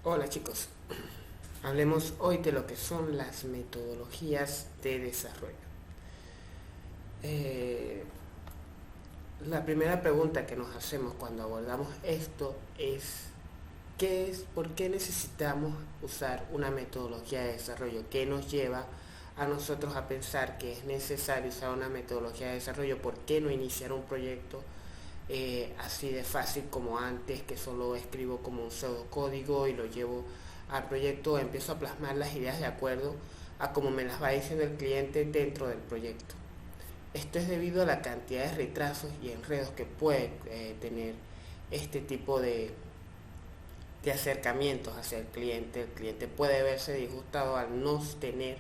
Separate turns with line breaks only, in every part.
Hola chicos, hablemos hoy de lo que son las metodologías de desarrollo. Eh, la primera pregunta que nos hacemos cuando abordamos esto es ¿por qué necesitamos usar una metodología de desarrollo? ¿Qué nos lleva a nosotros a pensar que es necesario usar una metodología de desarrollo? ¿Por qué no iniciar un proyecto así de fácil como antes, que solo escribo como un pseudocódigo y lo llevo al proyecto, empiezo a plasmar las ideas de acuerdo a como me las va diciendo el cliente dentro del proyecto? Esto es debido a la cantidad de retrasos y enredos que puede tener este tipo de acercamientos hacia el cliente. El cliente puede verse disgustado al no tener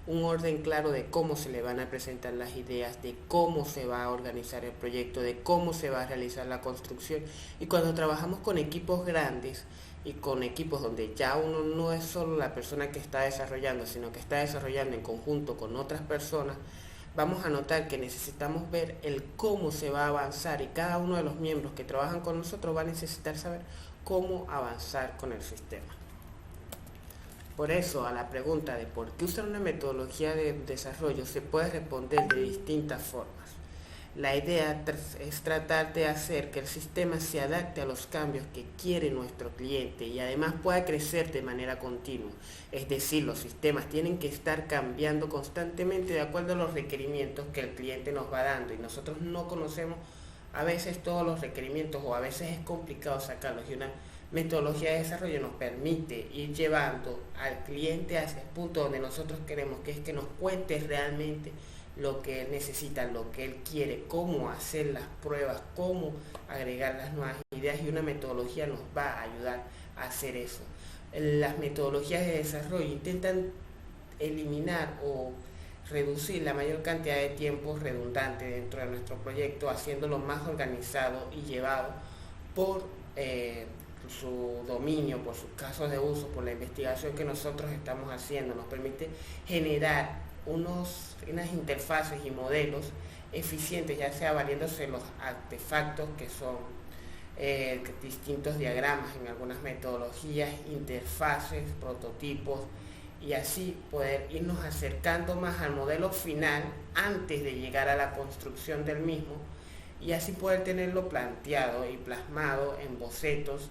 un orden claro de cómo se le van a presentar las ideas, de cómo se va a organizar el proyecto, de cómo se va a realizar la construcción. Y cuando trabajamos con equipos grandes y con equipos donde ya uno no es solo la persona que está desarrollando, sino que está desarrollando en conjunto con otras personas, vamos a notar que necesitamos ver el cómo se va a avanzar, y cada uno de los miembros que trabajan con nosotros va a necesitar saber cómo avanzar con el sistema. Por eso, a la pregunta de por qué usar una metodología de desarrollo se puede responder de distintas formas. La idea es tratar de hacer que el sistema se adapte a los cambios que quiere nuestro cliente y además pueda crecer de manera continua. Es decir, los sistemas tienen que estar cambiando constantemente de acuerdo a los requerimientos que el cliente nos va dando, y nosotros no conocemos a veces todos los requerimientos, o a veces es complicado sacarlos, y una metodología de desarrollo nos permite ir llevando al cliente hacia el punto donde nosotros queremos, que es que nos cuente realmente lo que él necesita, lo que él quiere, cómo hacer las pruebas, cómo agregar las nuevas ideas, y una metodología nos va a ayudar a hacer eso. Las metodologías de desarrollo intentan eliminar o reducir la mayor cantidad de tiempo redundante dentro de nuestro proyecto, haciéndolo más organizado y llevado por su dominio, por sus casos de uso, por la investigación que nosotros estamos haciendo. Nos permite generar unas interfaces y modelos eficientes, ya sea valiéndose los artefactos que son distintos diagramas en algunas metodologías, interfaces, prototipos, y así poder irnos acercando más al modelo final antes de llegar a la construcción del mismo, y así poder tenerlo planteado y plasmado en bocetos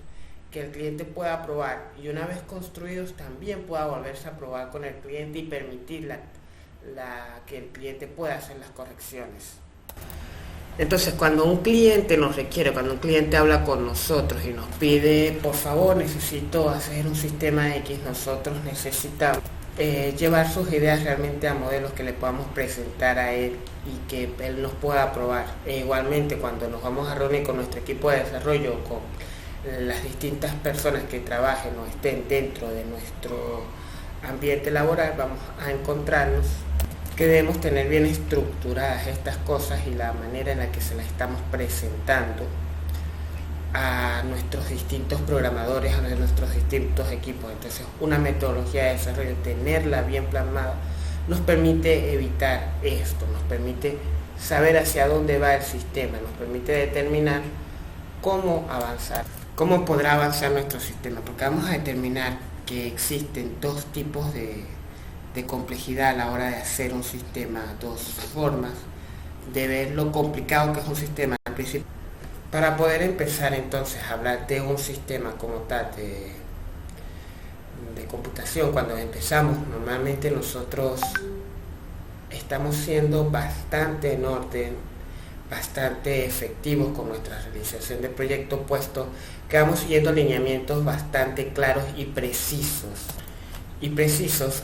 que el cliente pueda probar, y una vez construidos también pueda volverse a probar con el cliente y permitir que el cliente pueda hacer las correcciones. Entonces, cuando un cliente nos requiere, cuando un cliente habla con nosotros y nos pide, por favor, necesito hacer un sistema X, nosotros necesitamos llevar sus ideas realmente a modelos que le podamos presentar a él y que él nos pueda aprobar. Igualmente, cuando nos vamos a reunir con nuestro equipo de desarrollo, con las distintas personas que trabajen o estén dentro de nuestro ambiente laboral, vamos a encontrarnos que debemos tener bien estructuradas estas cosas y la manera en la que se las estamos presentando a nuestros distintos programadores, a nuestros distintos equipos. Entonces, una metodología de desarrollo, tenerla bien plasmada, nos permite evitar esto, nos permite saber hacia dónde va el sistema, nos permite determinar cómo avanzar, cómo podrá avanzar nuestro sistema, porque vamos a determinar que existen dos tipos de complejidad a la hora de hacer un sistema, dos formas de ver lo complicado que es un sistema al principio. Para poder empezar entonces a hablar de un sistema como tal de computación, cuando empezamos, normalmente nosotros estamos siendo bastante en orden, bastante efectivos con nuestra realización de proyectos, puesto que vamos siguiendo lineamientos bastante claros y precisos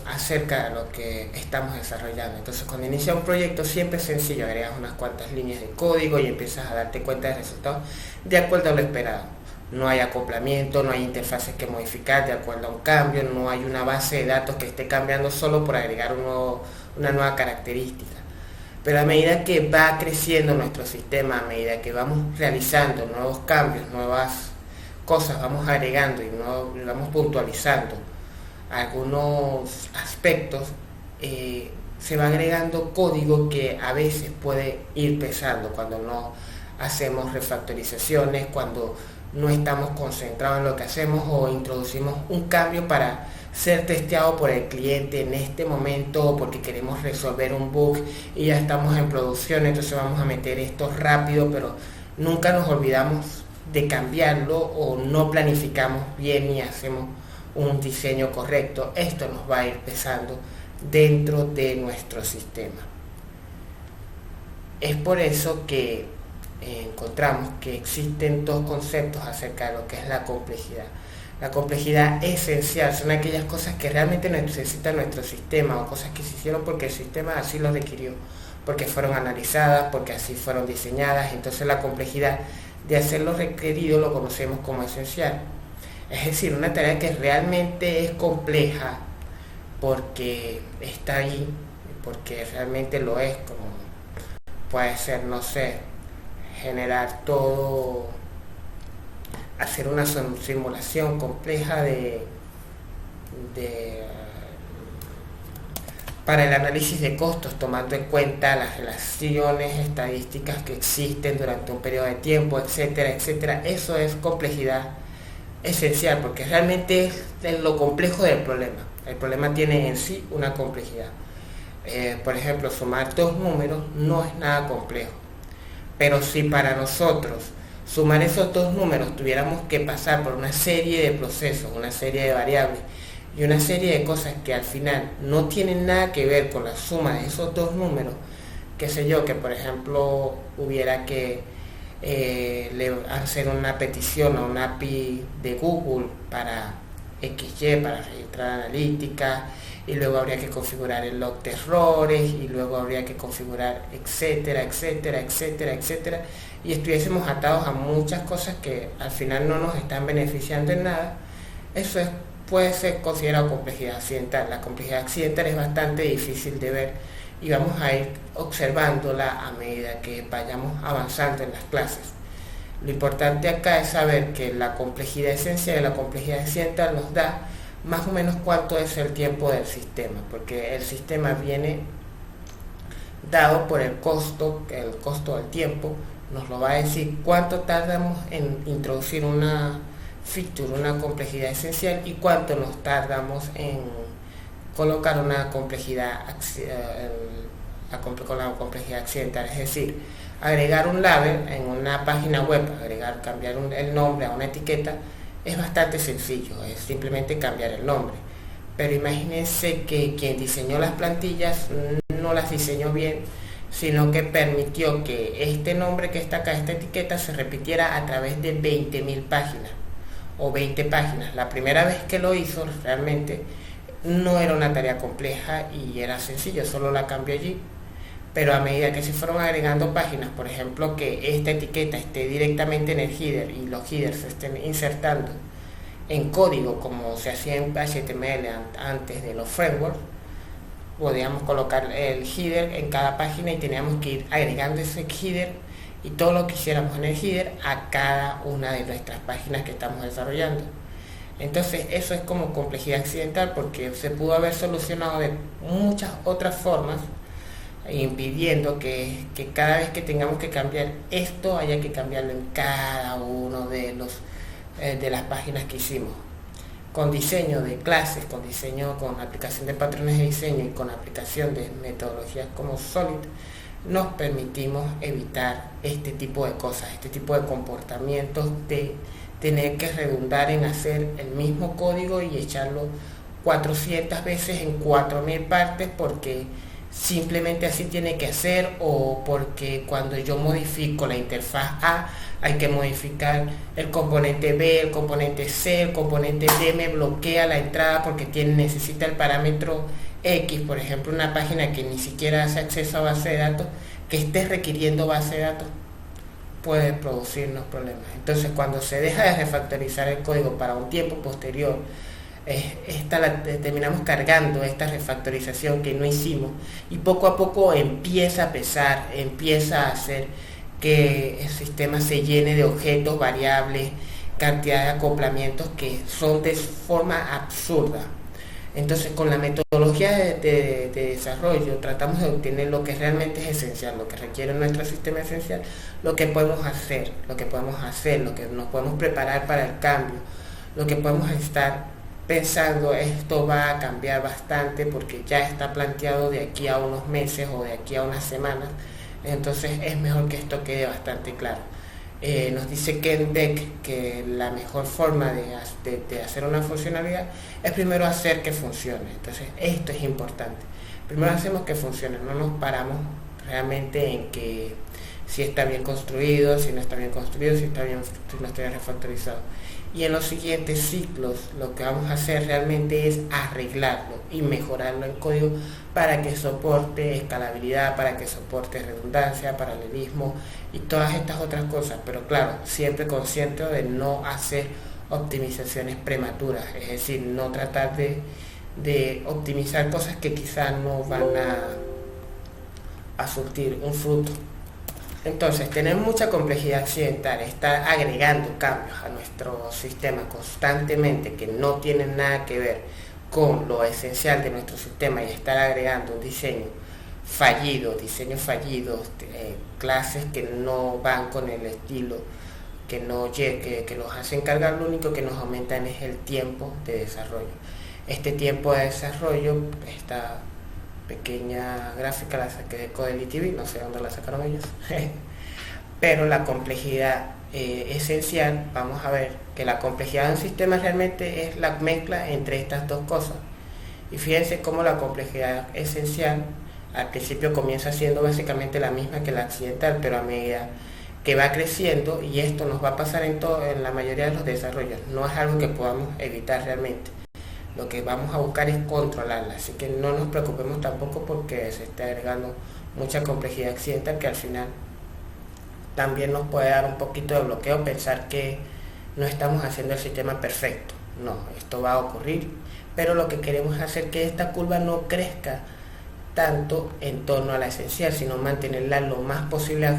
acerca de lo que estamos desarrollando. Entonces, cuando inicia un proyecto siempre es sencillo, agregas unas cuantas líneas de código y empiezas a darte cuenta de resultados de acuerdo a lo esperado. No hay acoplamiento, no hay interfaces que modificar de acuerdo a un cambio, no hay una base de datos que esté cambiando solo por agregar una nueva característica. Pero a medida que va creciendo nuestro sistema, a medida que vamos realizando nuevos cambios, nuevas cosas, vamos agregando y vamos puntualizando algunos aspectos, se va agregando código que a veces puede ir pesando cuando no hacemos refactorizaciones, cuando no estamos concentrados en lo que hacemos o introducimos un cambio para ser testeado por el cliente en este momento o porque queremos resolver un bug y ya estamos en producción, entonces vamos a meter esto rápido, pero nunca nos olvidamos de cambiarlo o no planificamos bien y hacemos un diseño correcto. Esto nos va a ir pesando dentro de nuestro sistema. Es por eso que encontramos que existen dos conceptos acerca de lo que es la complejidad. La complejidad esencial son aquellas cosas que realmente necesita nuestro sistema o cosas que se hicieron porque el sistema así lo requirió, porque fueron analizadas, porque así fueron diseñadas. Entonces la complejidad de hacer lo requerido lo conocemos como esencial. Es decir, una tarea que realmente es compleja porque está ahí, porque realmente lo es, como puede ser, no sé, generar todo, hacer una simulación compleja para el análisis de costos, tomando en cuenta las relaciones estadísticas que existen durante un periodo de tiempo, etcétera, etcétera. Eso es complejidad esencial, porque realmente es lo complejo del problema. El problema tiene en sí una complejidad. Por ejemplo, sumar dos números no es nada complejo, pero si para nosotros sumar esos dos números tuviéramos que pasar por una serie de procesos, una serie de variables y una serie de cosas que al final no tienen nada que ver con la suma de esos dos números, qué sé yo, que por ejemplo hubiera que hacer una petición a una API de Google para XY, para registrar analítica, y luego habría que configurar el log de errores, y luego habría que configurar etcétera, etcétera, etcétera, etcétera, y estuviésemos atados a muchas cosas que al final no nos están beneficiando en nada. Eso puede ser considerado complejidad accidental. La complejidad accidental es bastante difícil de ver y vamos a ir observándola a medida que vayamos avanzando en las clases. Lo importante acá es saber que la complejidad esencial y la complejidad accidental nos da más o menos cuánto es el tiempo del sistema, porque el sistema viene dado por el costo del tiempo, nos lo va a decir cuánto tardamos en introducir una feature, una complejidad esencial, y cuánto nos tardamos en colocar una complejidad con la complejidad accidental. Es decir, agregar un label en una página web, cambiar el nombre a una etiqueta, es bastante sencillo, es simplemente cambiar el nombre. Pero imagínense que quien diseñó las plantillas no las diseñó bien, sino que permitió que este nombre que está acá, esta etiqueta, se repitiera a través de 20.000 páginas o 20 páginas. La primera vez que lo hizo realmente no era una tarea compleja y era sencillo, solo la cambió allí. Pero a medida que se fueron agregando páginas, por ejemplo, que esta etiqueta esté directamente en el header y los headers se estén insertando en código como se hacía en HTML antes de los frameworks, podíamos colocar el header en cada página y teníamos que ir agregando ese header y todo lo que hiciéramos en el header a cada una de nuestras páginas que estamos desarrollando. Entonces eso es como complejidad accidental, porque se pudo haber solucionado de muchas otras formas, impidiendo que cada vez que tengamos que cambiar esto haya que cambiarlo en cada uno de las páginas que hicimos. Con diseño de clases, con aplicación de patrones de diseño y con aplicación de metodologías como Solid, nos permitimos evitar este tipo de cosas, este tipo de comportamientos de tener que redundar en hacer el mismo código y echarlo 400 veces en 4.000 partes porque simplemente así tiene que hacer, o porque cuando yo modifico la interfaz A hay que modificar el componente B, el componente C, el componente D me bloquea la entrada porque necesita el parámetro X, por ejemplo una página que ni siquiera hace acceso a base de datos, que esté requiriendo base de datos, puede producirnos problemas. Entonces cuando se deja de refactorizar el código para un tiempo posterior, terminamos cargando esta refactorización que no hicimos, y poco a poco empieza a pesar, empieza a hacer que el sistema se llene de objetos, variables, cantidad de acoplamientos que son de forma absurda. Entonces, con la metodología de desarrollo tratamos de obtener lo que realmente es esencial, lo que requiere nuestro sistema esencial, lo que podemos hacer, lo que podemos hacer, lo que nos podemos preparar para el cambio, lo que podemos estar pensando, esto va a cambiar bastante porque ya está planteado de aquí a unos meses o de aquí a unas semanas. Entonces es mejor que esto quede bastante claro. Nos dice Ken Beck que la mejor forma de hacer una funcionalidad es primero hacer que funcione. Entonces esto es importante. Primero hacemos que funcione, no nos paramos realmente en que si está bien construido, si no está bien construido, si está bien, si no está bien refactorizado. Y en los siguientes ciclos lo que vamos a hacer realmente es arreglarlo y mejorarlo en código para que soporte escalabilidad, para que soporte redundancia, paralelismo y todas estas otras cosas. Pero claro, siempre consciente de no hacer optimizaciones prematuras, es decir, no tratar de optimizar cosas que quizás no van a surtir un fruto. Entonces, tener mucha complejidad accidental, estar agregando cambios a nuestro sistema constantemente que no tienen nada que ver con lo esencial de nuestro sistema y estar agregando un diseños fallidos, clases que no van con el estilo, que los hacen cargar, lo único que nos aumentan es el tiempo de desarrollo. Este tiempo de desarrollo, esta pequeña gráfica la saqué de Codely TV, no sé dónde la sacaron ellos, pero la complejidad esencial, vamos a ver que la complejidad de un sistema realmente es la mezcla entre estas dos cosas. Y fíjense cómo la complejidad esencial al principio comienza siendo básicamente la misma que la accidental, pero a medida que va creciendo, y esto nos va a pasar en la mayoría de los desarrollos, no es algo que podamos evitar realmente. Lo que vamos a buscar es controlarla, así que no nos preocupemos tampoco porque se está agregando mucha complejidad accidental que al final también nos puede dar un poquito de bloqueo pensar que no estamos haciendo el sistema perfecto. No, esto va a ocurrir, pero lo que queremos es hacer que esta curva no crezca tanto en torno a la esencial, sino mantenerla lo más posible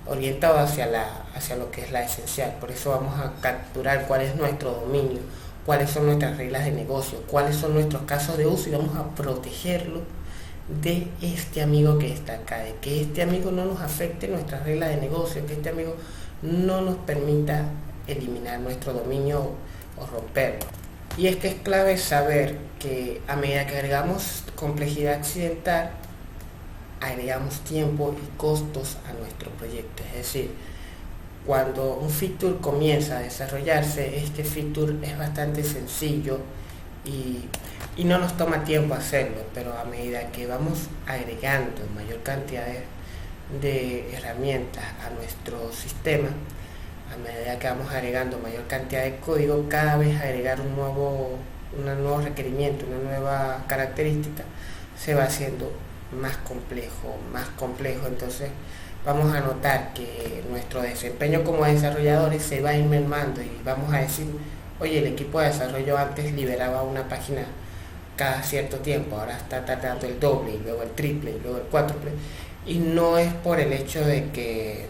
orientado hacia lo que es la esencial. Por eso vamos a capturar cuál es nuestro dominio, cuáles son nuestras reglas de negocio, cuáles son nuestros casos de uso y vamos a protegerlo de este amigo que está acá, de que este amigo no nos afecte nuestras reglas de negocio, que este amigo no nos permita eliminar nuestro dominio o romperlo. Y es que es clave saber que a medida que agregamos complejidad accidental, agregamos tiempo y costos a nuestro proyecto. Es decir, cuando un feature comienza a desarrollarse, este feature es bastante sencillo y no nos toma tiempo hacerlo, pero a medida que vamos agregando mayor cantidad de herramientas a nuestro sistema, a medida que vamos agregando mayor cantidad de código, cada vez agregar un nuevo requerimiento, una nueva característica, se va haciendo más complejo, entonces vamos a notar que nuestro desempeño como desarrolladores se va a ir mermando y vamos a decir, oye, el equipo de desarrollo antes liberaba una página cada cierto tiempo, ahora está tardando el doble, y luego el triple, y luego el cuádruple, y no es por el hecho de que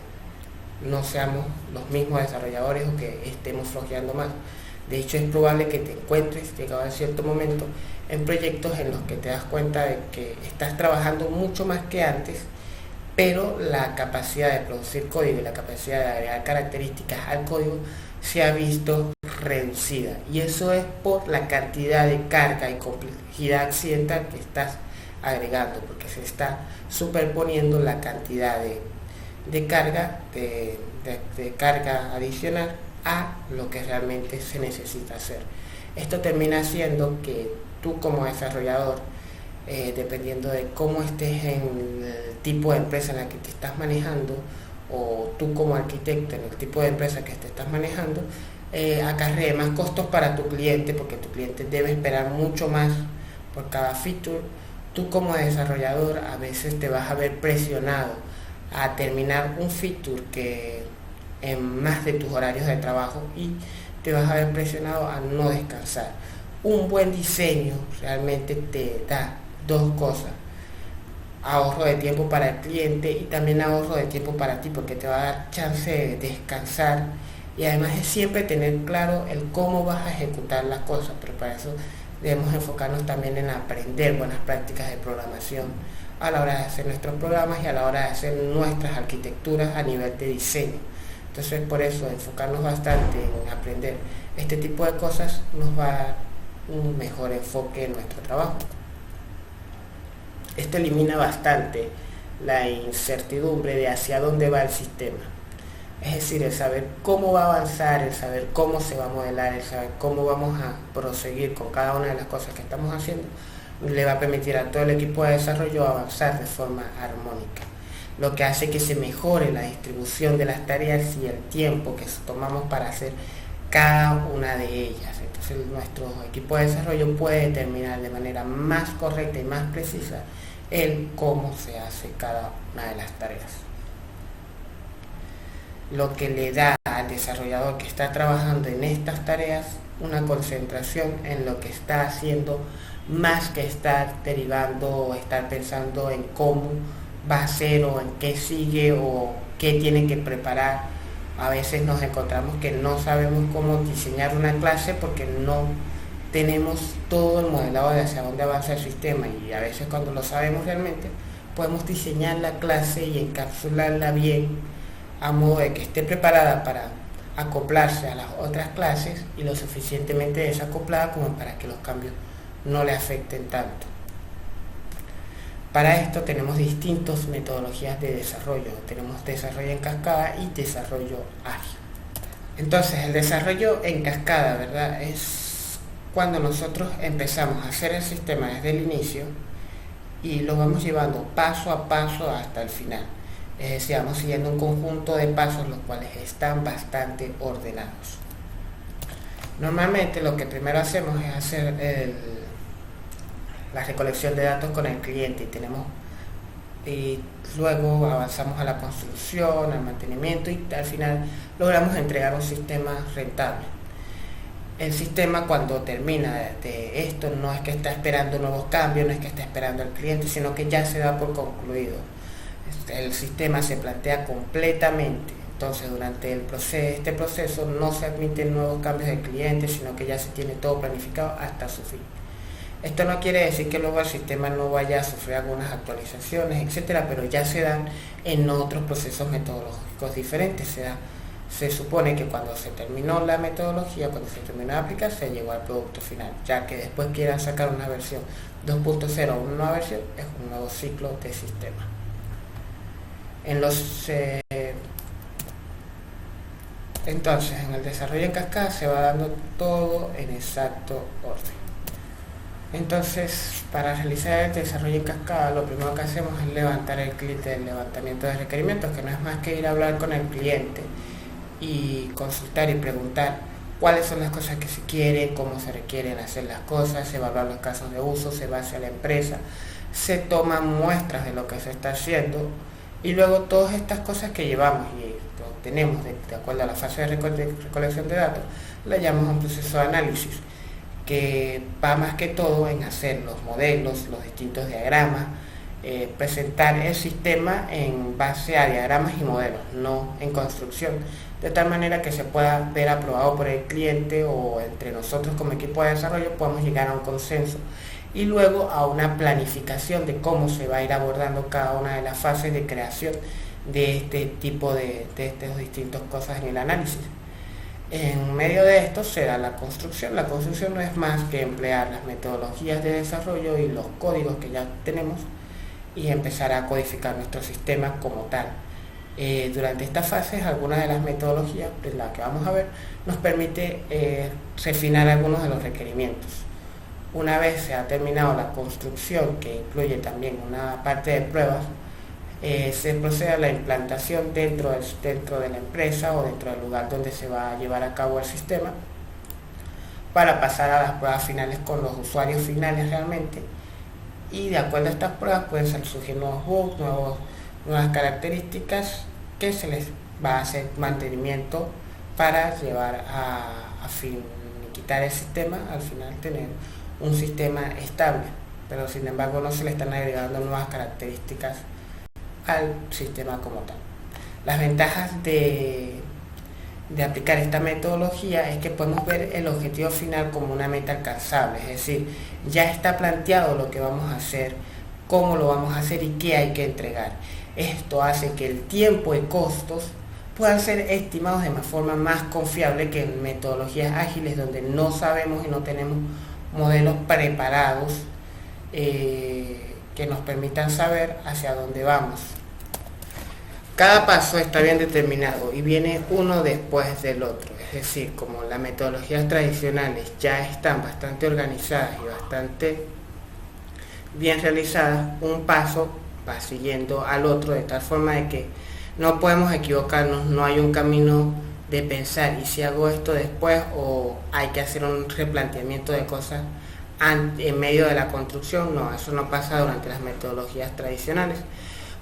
no seamos los mismos desarrolladores o que estemos flojeando más. De hecho, es probable que te encuentres, llegado a cierto momento, en proyectos en los que te das cuenta de que estás trabajando mucho más que antes, pero la capacidad de producir código y la capacidad de agregar características al código se ha visto reducida. Y eso es por la cantidad de carga y complejidad accidental que estás agregando, porque se está superponiendo la cantidad de carga adicional a lo que realmente se necesita hacer. Esto termina haciendo que tú como desarrollador, dependiendo de cómo estés en el tipo de empresa en la que te estás manejando, o tú como arquitecto en el tipo de empresa que te estás manejando, acarree más costos para tu cliente, porque tu cliente debe esperar mucho más por cada feature. Tú como desarrollador a veces te vas a ver presionado a terminar un feature que en más de tus horarios de trabajo y te vas a ver presionado a no descansar. Un buen diseño realmente te da dos cosas: ahorro de tiempo para el cliente y también ahorro de tiempo para ti, porque te va a dar chance de descansar, y además es siempre tener claro el cómo vas a ejecutar las cosas, pero para eso debemos enfocarnos también en aprender buenas prácticas de programación a la hora de hacer nuestros programas y a la hora de hacer nuestras arquitecturas a nivel de diseño. Entonces, por eso enfocarnos bastante en aprender este tipo de cosas nos va a dar un mejor enfoque en nuestro trabajo. Esto elimina bastante la incertidumbre de hacia dónde va el sistema. Es decir, el saber cómo va a avanzar, el saber cómo se va a modelar, el saber cómo vamos a proseguir con cada una de las cosas que estamos haciendo, le va a permitir a todo el equipo de desarrollo avanzar de forma armónica, lo que hace que se mejore la distribución de las tareas y el tiempo que tomamos para hacer cada una de ellas. Entonces nuestro equipo de desarrollo puede determinar de manera más correcta y más precisa el cómo se hace cada una de las tareas, lo que le da al desarrollador que está trabajando en estas tareas una concentración en lo que está haciendo, más que estar derivando o estar pensando en cómo va a ser o en qué sigue o qué tiene que preparar. A veces nos encontramos que no sabemos cómo diseñar una clase porque no tenemos todo el modelado de hacia dónde avanza el sistema, y a veces cuando lo sabemos realmente podemos diseñar la clase y encapsularla bien a modo de que esté preparada para acoplarse a las otras clases y lo suficientemente desacoplada como para que los cambios no le afecten tanto. Para esto tenemos distintas metodologías de desarrollo. Tenemos desarrollo en cascada y desarrollo ágil. Entonces, el desarrollo en cascada, ¿verdad?, es cuando nosotros empezamos a hacer el sistema desde el inicio y lo vamos llevando paso a paso hasta el final. Es decir, vamos siguiendo un conjunto de pasos los cuales están bastante ordenados. Normalmente lo que primero hacemos es hacer la recolección de datos con el cliente y luego avanzamos a la construcción, al mantenimiento y al final logramos entregar un sistema rentable. El sistema, cuando termina de esto, no es que está esperando nuevos cambios, no es que está esperando al cliente, sino que ya se da por concluido. El sistema se plantea completamente. Entonces, durante este proceso no se admiten nuevos cambios del cliente, sino que ya se tiene todo planificado hasta su fin. Esto no quiere decir que luego el sistema no vaya a sufrir algunas actualizaciones, etcétera, pero ya se dan en otros procesos metodológicos diferentes. Se supone que cuando se terminó la metodología, cuando se terminó de aplicar, se llegó al producto final. Ya que después quieran sacar una versión 2.0 o una nueva versión, es un nuevo ciclo de sistema. Entonces, en el desarrollo en cascada se va dando todo en exacto orden. Entonces, para realizar el desarrollo en cascada, lo primero que hacemos es levantar el clic del levantamiento de requerimientos, que no es más que ir a hablar con el cliente y consultar y preguntar cuáles son las cosas que se quieren, cómo se requieren hacer las cosas, evaluar los casos de uso, se va hacia la empresa, se toman muestras de lo que se está haciendo y luego todas estas cosas que llevamos y obtenemos de acuerdo a la fase de recolección de datos, la llamamos un proceso de análisis, que va más que todo en hacer los modelos, los distintos diagramas, presentar el sistema en base a diagramas y modelos, no en construcción, de tal manera que se pueda ver aprobado por el cliente o entre nosotros como equipo de desarrollo podemos llegar a un consenso y luego a una planificación de cómo se va a ir abordando cada una de las fases de creación de este tipo de estas distintas cosas en el análisis. En medio de esto se da la construcción. La construcción no es más que emplear las metodologías de desarrollo y los códigos que ya tenemos y empezar a codificar nuestro sistema como tal. Durante estas fases, algunas de las metodologías de las que vamos a ver nos permite refinar algunos de los requerimientos. Una vez se ha terminado la construcción, que incluye también una parte de pruebas, se procede a la implantación dentro de la empresa o dentro del lugar donde se va a llevar a cabo el sistema para pasar a las pruebas finales con los usuarios finales realmente, y de acuerdo a estas pruebas pueden surgir nuevos bugs, nuevas características que se les va a hacer mantenimiento para llevar a quitar el sistema, al final tener un sistema estable, pero sin embargo no se le están agregando nuevas características al sistema como tal. Las ventajas de de aplicar esta metodología es que podemos ver el objetivo final como una meta alcanzable, es decir, ya está planteado lo que vamos a hacer, cómo lo vamos a hacer y qué hay que entregar. Esto hace que el tiempo y costos puedan ser estimados de una forma más confiable que en metodologías ágiles donde no sabemos y no tenemos modelos preparados que nos permitan saber hacia dónde vamos. Cada paso está bien determinado y viene uno después del otro, es decir, como las metodologías tradicionales ya están bastante organizadas y bastante bien realizadas, un paso va siguiendo al otro de tal forma de que no podemos equivocarnos, no hay un camino de pensar y si hago esto después o hay que hacer un replanteamiento de cosas en medio de la construcción. No, eso no pasa durante las metodologías tradicionales.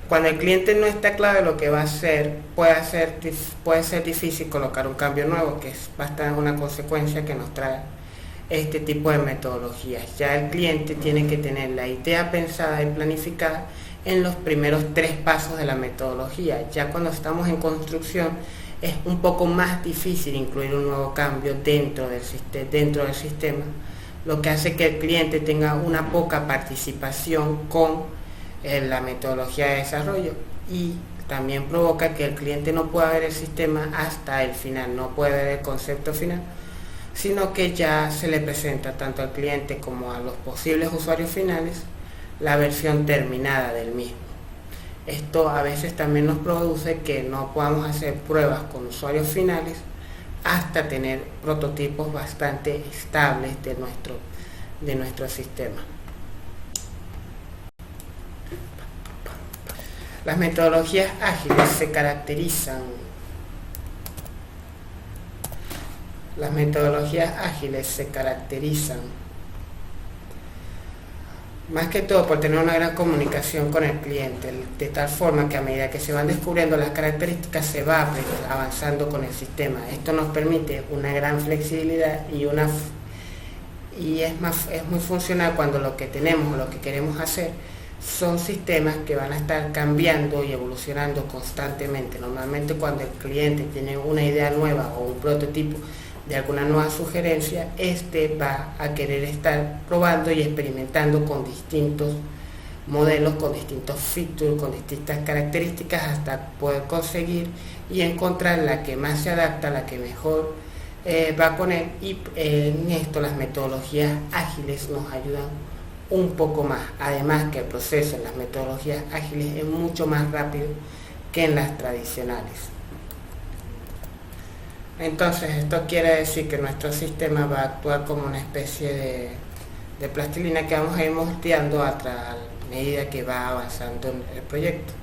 Cuando el cliente no está claro de lo que va a hacer, puede ser difícil colocar un cambio nuevo, que es bastante una consecuencia que nos trae este tipo de metodologías. Ya el cliente tiene que tener la idea pensada y planificada en los primeros 3 pasos de la metodología. Ya cuando estamos en construcción es un poco más difícil incluir un nuevo cambio dentro del sistema, lo que hace que el cliente tenga una poca participación con la metodología de desarrollo y también provoca que el cliente no pueda ver el sistema hasta el final, no puede ver el concepto final, sino que ya se le presenta tanto al cliente como a los posibles usuarios finales la versión terminada del mismo. Esto a veces también nos produce que no podamos hacer pruebas con usuarios finales hasta tener prototipos bastante estables de nuestro sistema. Las metodologías ágiles se caracterizan más que todo por tener una gran comunicación con el cliente, de tal forma que a medida que se van descubriendo las características se va avanzando con el sistema. Esto nos permite una gran flexibilidad y es muy funcional cuando lo que tenemos o lo que queremos hacer son sistemas que van a estar cambiando y evolucionando constantemente. Normalmente cuando el cliente tiene una idea nueva o un prototipo de alguna nueva sugerencia, va a querer estar probando y experimentando con distintos modelos, con distintos features, con distintas características hasta poder conseguir y encontrar la que más se adapta, la que mejor va con él, y en esto las metodologías ágiles nos ayudan un poco más. Además que el proceso en las metodologías ágiles es mucho más rápido que en las tradicionales. Entonces esto quiere decir que nuestro sistema va a actuar como una especie de plastilina que vamos a ir moldeando a medida que va avanzando el proyecto.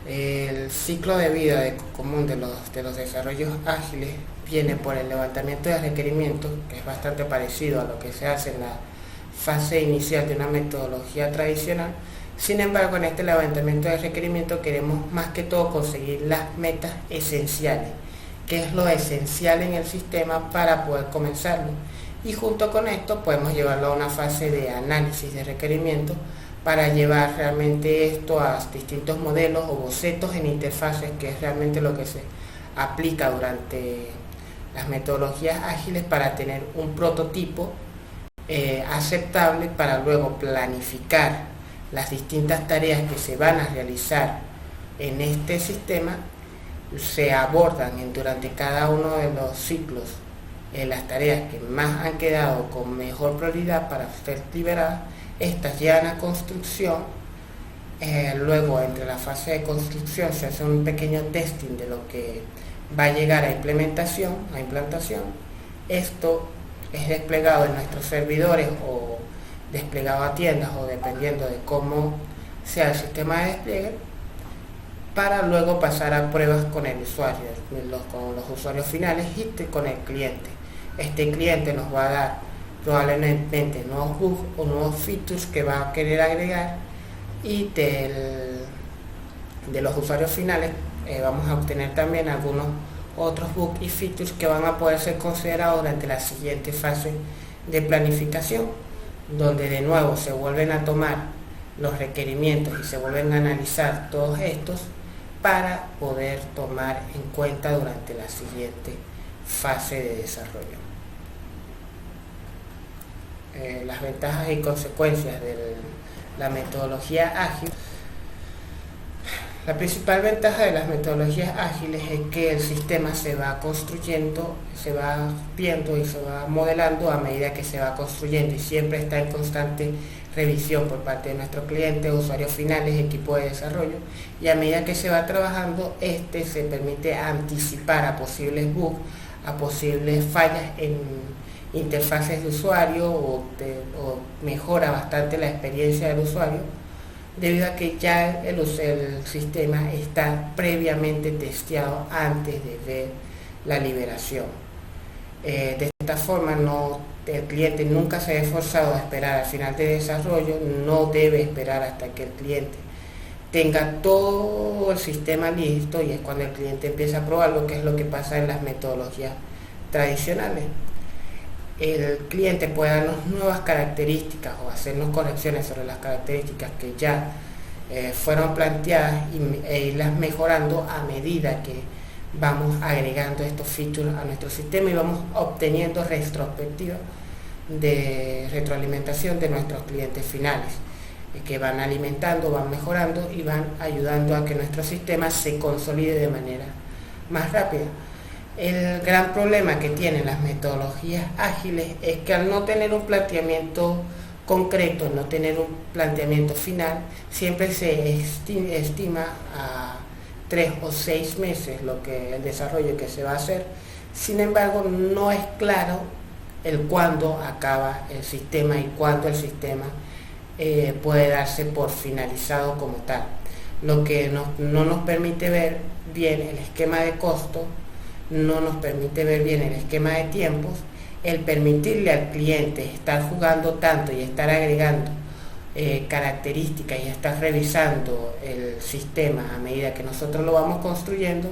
El ciclo de vida común de los desarrollos ágiles viene por el levantamiento de requerimientos, que es bastante parecido a lo que se hace en la fase inicial de una metodología tradicional. Sin embargo, en este levantamiento de requerimientos queremos más que todo conseguir las metas esenciales, que es lo esencial en el sistema para poder comenzarlo. Y junto con esto podemos llevarlo a una fase de análisis de requerimientos para llevar realmente esto a distintos modelos o bocetos en interfaces, que es realmente lo que se aplica durante las metodologías ágiles para tener un prototipo aceptable para luego planificar las distintas tareas que se van a realizar en este sistema. Se abordan durante cada uno de los ciclos las tareas que más han quedado con mejor prioridad para ser liberadas. Estas llegan a construcción, luego entre la fase de construcción se hace un pequeño testing de lo que va a llegar a implantación. Esto es desplegado en nuestros servidores o desplegado a tiendas o dependiendo de cómo sea el sistema de despliegue, para luego pasar a pruebas con el usuario, con los usuarios finales y con el cliente. Este cliente nos va a dar probablemente nuevos bugs o nuevos features que va a querer agregar, y de los usuarios finales vamos a obtener también algunos otros bugs y features que van a poder ser considerados durante la siguiente fase de planificación, donde de nuevo se vuelven a tomar los requerimientos y se vuelven a analizar todos estos para poder tomar en cuenta durante la siguiente fase de desarrollo. Las ventajas y consecuencias de la metodología ágil. La principal ventaja de las metodologías ágiles es que el sistema se va construyendo, se va viendo y se va modelando a medida que se va construyendo, y siempre está en constante revisión por parte de nuestros clientes, usuarios finales, equipo de desarrollo, y a medida que se va trabajando, se permite anticipar a posibles bugs, a posibles fallas en interfaces de usuario, o mejora bastante la experiencia del usuario, debido a que ya el sistema está previamente testeado antes de ver la liberación. De esta forma el cliente nunca se ve forzado a esperar al final de desarrollo, no debe esperar hasta que el cliente tenga todo el sistema listo, y es cuando el cliente empieza a probarlo, que es lo que pasa en las metodologías tradicionales. El cliente puede darnos nuevas características o hacernos correcciones sobre las características que ya fueron planteadas e irlas mejorando a medida que vamos agregando estos features a nuestro sistema, y vamos obteniendo retrospectiva de retroalimentación de nuestros clientes finales, que van alimentando, van mejorando y van ayudando a que nuestro sistema se consolide de manera más rápida. El gran problema que tienen las metodologías ágiles es que al no tener un planteamiento concreto, no tener un planteamiento final, siempre se estima a 3 o 6 meses el desarrollo que se va a hacer. Sin embargo, no es claro el cuándo acaba el sistema y cuándo el sistema puede darse por finalizado como tal, lo que no nos permite ver bien el esquema de costo, no nos permite ver bien el esquema de tiempos, el permitirle al cliente estar jugando tanto y estar agregando características y estar revisando el sistema a medida que nosotros lo vamos construyendo,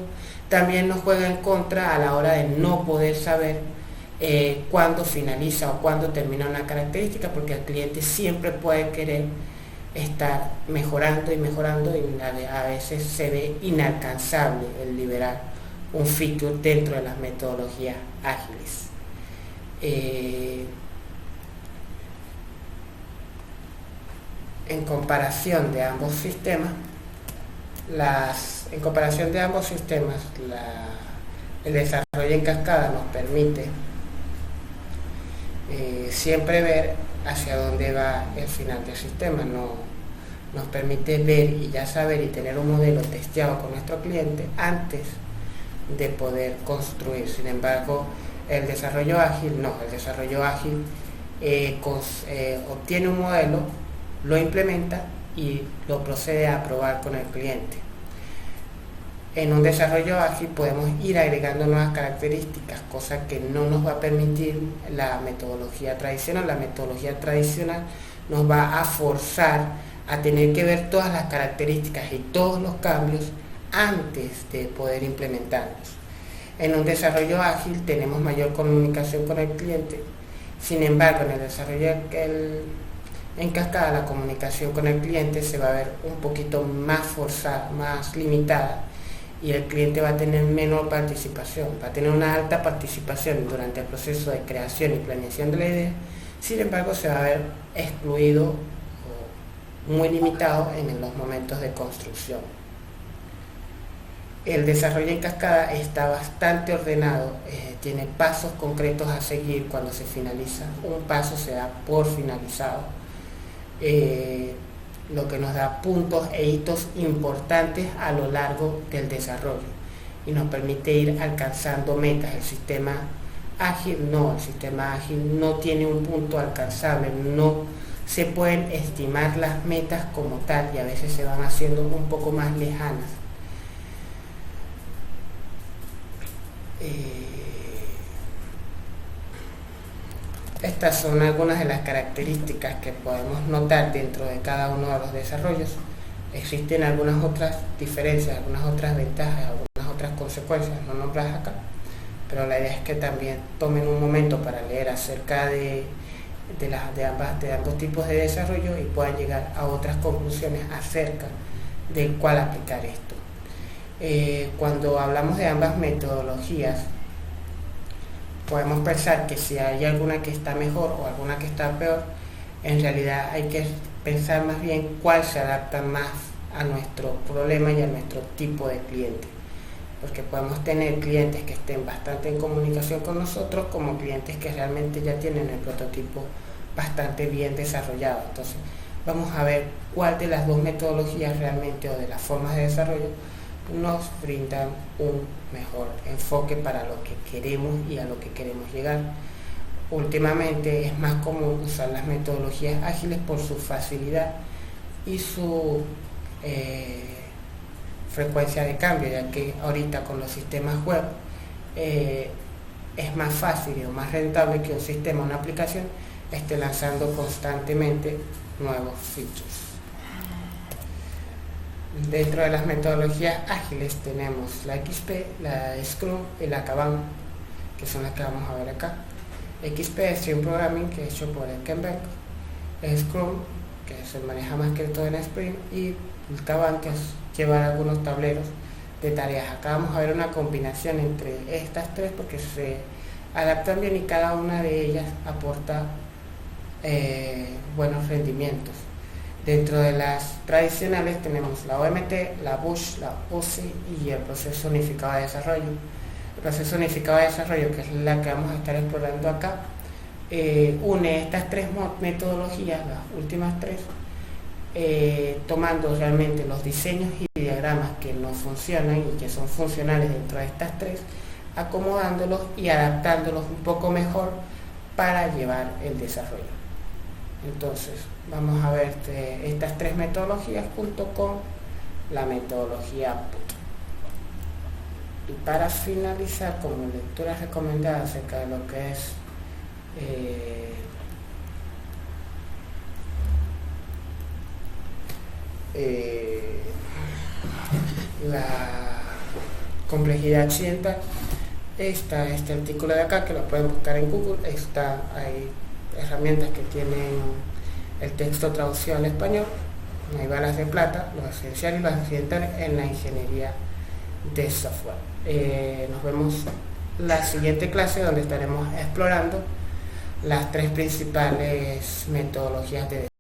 también nos juega en contra a la hora de no poder saber cuándo finaliza o cuándo termina una característica, porque el cliente siempre puede querer estar mejorando y mejorando, y a veces se ve inalcanzable el liberar un feature dentro de las metodologías ágiles. En comparación de ambos sistemas, el desarrollo en cascada nos permite siempre ver hacia dónde va el final del sistema, nos permite ver y ya saber y tener un modelo testeado con nuestro cliente antes de poder construir. Sin embargo, el desarrollo ágil obtiene un modelo, lo implementa y lo procede a probar con el cliente. En un desarrollo ágil podemos ir agregando nuevas características, cosa que no nos va a permitir la metodología tradicional. La metodología tradicional nos va a forzar a tener que ver todas las características y todos los cambios antes de poder implementarlos. En un desarrollo ágil tenemos mayor comunicación con el cliente. Sin embargo, en el desarrollo en cascada, la comunicación con el cliente se va a ver un poquito más forzada, más limitada, y el cliente va a tener menor participación, va a tener una alta participación durante el proceso de creación y planeación de la idea. Sin embargo, se va a ver excluido o muy limitado en los momentos de construcción. El desarrollo en cascada está bastante ordenado, tiene pasos concretos a seguir cuando se finaliza. Un paso se da por finalizado, lo que nos da puntos e hitos importantes a lo largo del desarrollo y nos permite ir alcanzando metas. El sistema ágil no tiene un punto alcanzable, no se pueden estimar las metas como tal, y a veces se van haciendo un poco más lejanas. Estas son algunas de las características que podemos notar dentro de cada uno de los desarrollos. Existen algunas otras diferencias, algunas otras ventajas, algunas otras consecuencias no nombradas acá, pero la idea es que también tomen un momento para leer acerca de ambos tipos de desarrollo y puedan llegar a otras conclusiones acerca del cual aplicar esto. Cuando hablamos de ambas metodologías, podemos pensar que si hay alguna que está mejor o alguna que está peor, en realidad hay que pensar más bien cuál se adapta más a nuestro problema y a nuestro tipo de cliente. Porque podemos tener clientes que estén bastante en comunicación con nosotros, como clientes que realmente ya tienen el prototipo bastante bien desarrollado. Entonces, vamos a ver cuál de las dos metodologías realmente o de las formas de desarrollo nos brindan un mejor enfoque para lo que queremos y a lo que queremos llegar. Últimamente es más común usar las metodologías ágiles por su facilidad y su frecuencia de cambio, ya que ahorita con los sistemas web es más fácil o más rentable que un sistema, una aplicación, esté lanzando constantemente nuevos features. Dentro de las metodologías ágiles tenemos la XP, la Scrum y la Kanban, que son las que vamos a ver acá. XP es Stream Programming, que es hecho por el Kenbeck. Scrum, que se maneja más que todo en Sprint, y el Kanban, que es llevar algunos tableros de tareas. Acá vamos a ver una combinación entre estas tres porque se adaptan bien y cada una de ellas aporta buenos rendimientos. Dentro de las tradicionales tenemos la OMT, la BUSH, la OSI y el proceso unificado de desarrollo. El proceso unificado de desarrollo, que es la que vamos a estar explorando acá, une estas tres metodologías, las últimas tres, tomando realmente los diseños y diagramas que no funcionan y que son funcionales dentro de estas tres, acomodándolos y adaptándolos un poco mejor para llevar el desarrollo. Entonces, vamos a ver estas tres metodologías junto con la metodología PUT. Y para finalizar, como lectura recomendada acerca de lo que es la complejidad accidental, está este artículo de acá que lo pueden buscar en Google. Hay herramientas que tienen el texto traducido al español. Hay balas de plata, lo esencial y lo accidental en la ingeniería de software. Nos vemos la siguiente clase, donde estaremos explorando las tres principales metodologías de